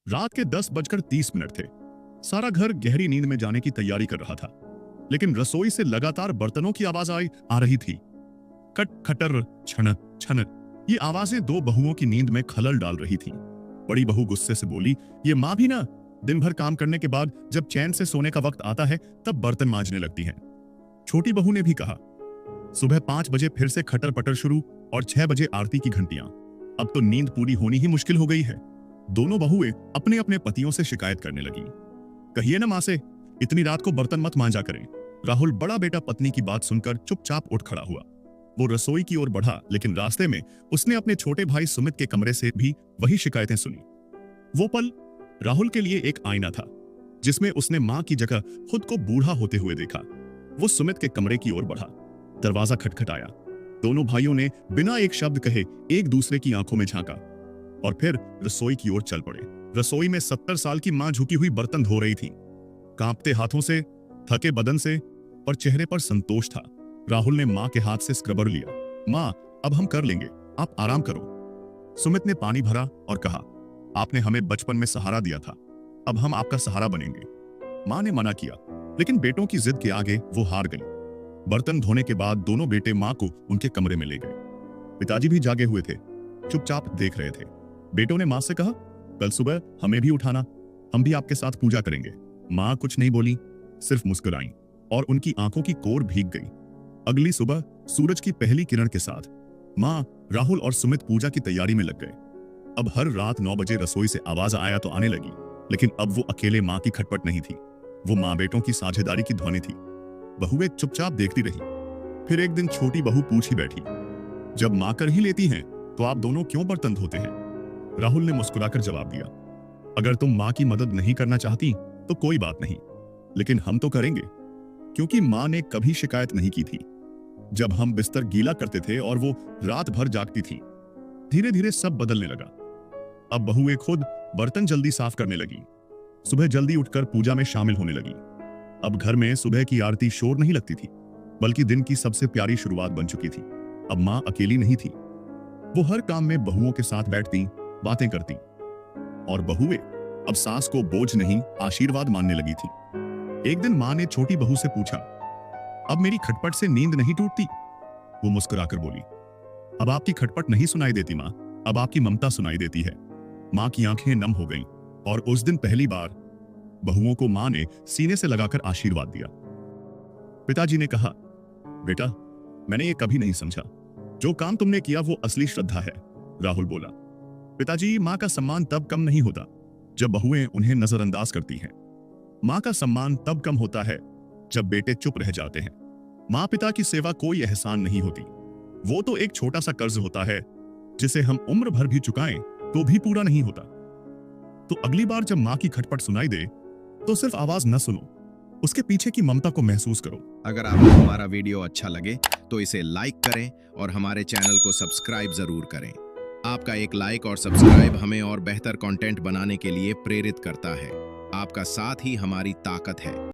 रात के 10:30 थे। सारा घर गहरी नींद में जाने की तैयारी कर रहा था, लेकिन रसोई से लगातार बर्तनों की आवाज आ रही थी। कट खटर छन छन। ये आवाजें दो बहुओं की नींद में खलल डाल रही थीं। बड़ी बहू गुस्से से बोली, ये माँ भी ना दिन भर काम करने के बाद जब चैन से सोने का वक्त आता है तब बर्तन मांजने लगती हैं। छोटी बहू ने भी कहा, सुबह 5 बजे फिर से खटर पटर शुरू और 6 बजे आरती की घंटियां। अब तो नींद पूरी होनी ही मुश्किल हो गई है। दोनों बहुएं अपने अपने पतियों से शिकायत करने लगी। कहिए ना माँ से, इतनी रात को बर्तन मत मांजा करें। राहुल बड़ा बेटा पत्नी की बात सुनकर चुपचाप उठ खड़ा हुआ। वो रसोई की ओर बढ़ा, लेकिन रास्ते में उसने अपने छोटे भाई सुमित के कमरे से भी वही शिकायतें सुनी। वो पल राहुल के लिए एक आईना था, जिसमें उसने माँ की जगह खुद को बूढ़ा होते हुए देखा। वो सुमित के कमरे की ओर बढ़ा। दरवाजा खटखटाया। दोनों भाइयों ने बिना एक शब्द कहे एक दूसरे की आंखों में झांका और फिर रसोई की ओर चल पड़े। रसोई में 70 साल की मां झुकी हुई बर्तन धो रही थी, कांपते हाथों से, थके बदन से, पर चेहरे पर संतोष था। राहुल ने मां के हाथ से स्क्रबर लिया। मां, अब हम कर लेंगे, आप आराम करो। सुमित ने पानी भरा और कहा, आपने हमें बचपन में सहारा दिया था, अब हम आपका सहारा बनेंगे। मां ने मना किया, लेकिन बेटों की जिद के आगे वो हार गई। बर्तन धोने के बाद दोनों बेटे मां को उनके कमरे में ले गए। पिताजी भी जागे हुए थे, चुपचाप देख रहे थे। बेटों ने मां से कहा, कल सुबह हमें भी उठाना, हम भी आपके साथ पूजा करेंगे। मां कुछ नहीं बोली, सिर्फ मुस्कुराई और उनकी आंखों की कोर भीग गई। अगली सुबह सूरज की पहली किरण के साथ मां, राहुल और सुमित पूजा की तैयारी में लग गए। अब हर रात 9 बजे रसोई से आवाज आया तो आने लगी, लेकिन अब वो अकेले मां की खटपट नहीं थी, वो मां बेटों की साझेदारी की ध्वनि थी। बहुएं चुपचाप देखती रही। फिर एक दिन छोटी बहू पूछ ही बैठी, जब मां कर ही लेती हैं तो आप दोनों क्यों बर्तन धोते हैं? राहुल ने मुस्कुराकर जवाब दिया, अगर तुम मां की मदद नहीं करना चाहती तो कोई बात नहीं, लेकिन हम तो करेंगे, क्योंकि मां ने कभी शिकायत नहीं की थी जब हम बिस्तर गीला करते थे और वो रात भर जागती थी। धीरे धीरे सब बदलने लगा। अब बहुएं खुद बर्तन जल्दी साफ करने लगी, सुबह जल्दी उठकर पूजा में शामिल होने लगी। अब घर में सुबह की आरती शोर नहीं लगती थी, बल्कि दिन की सबसे प्यारी शुरुआत बन चुकी थी। अब मां अकेली नहीं थी, वो हर काम में बहुओं के साथ बैठती, बातें करती, और बहुएं अब सास को बोझ नहीं आशीर्वाद मानने लगी थी। एक दिन मां ने छोटी बहू से पूछा, अब मेरी खटपट से नींद नहीं टूटती? वो मुस्कुराकर बोली, अब आपकी खटपट नहीं सुनाई देती मां, अब आपकी ममता सुनाई देती है। मां की आंखें नम हो गईं और उस दिन पहली बार बहुओं को मां ने सीने से लगाकर आशीर्वाद दिया। पिताजी ने कहा, बेटा, मैंने ये कभी नहीं समझा, जो काम तुमने किया वो असली श्रद्धा है। राहुल बोला, पिताजी, मां का सम्मान तब कम नहीं होता जब बहुएं उन्हें नजरअंदाज करती हैं। मां का सम्मान तब कम होता है जब बेटे चुप रह जाते हैं। मां पिता की सेवा कोई एहसान नहीं होती, वो तो एक छोटा सा कर्ज होता है जिसे हम उम्र भर भी चुकाएं तो भी पूरा नहीं होता। तो अगली बार जब मां की खटपट सुनाई दे तो सिर्फ आवाज न सुनो, उसके पीछे की ममता को महसूस करो। अगर आपको हमारा वीडियो अच्छा लगे तो इसे लाइक करें और हमारे चैनल को सब्सक्राइब जरूर करें। आपका एक लाइक और सब्सक्राइब हमें और बेहतर कंटेंट बनाने के लिए प्रेरित करता है। आपका साथ ही हमारी ताकत है।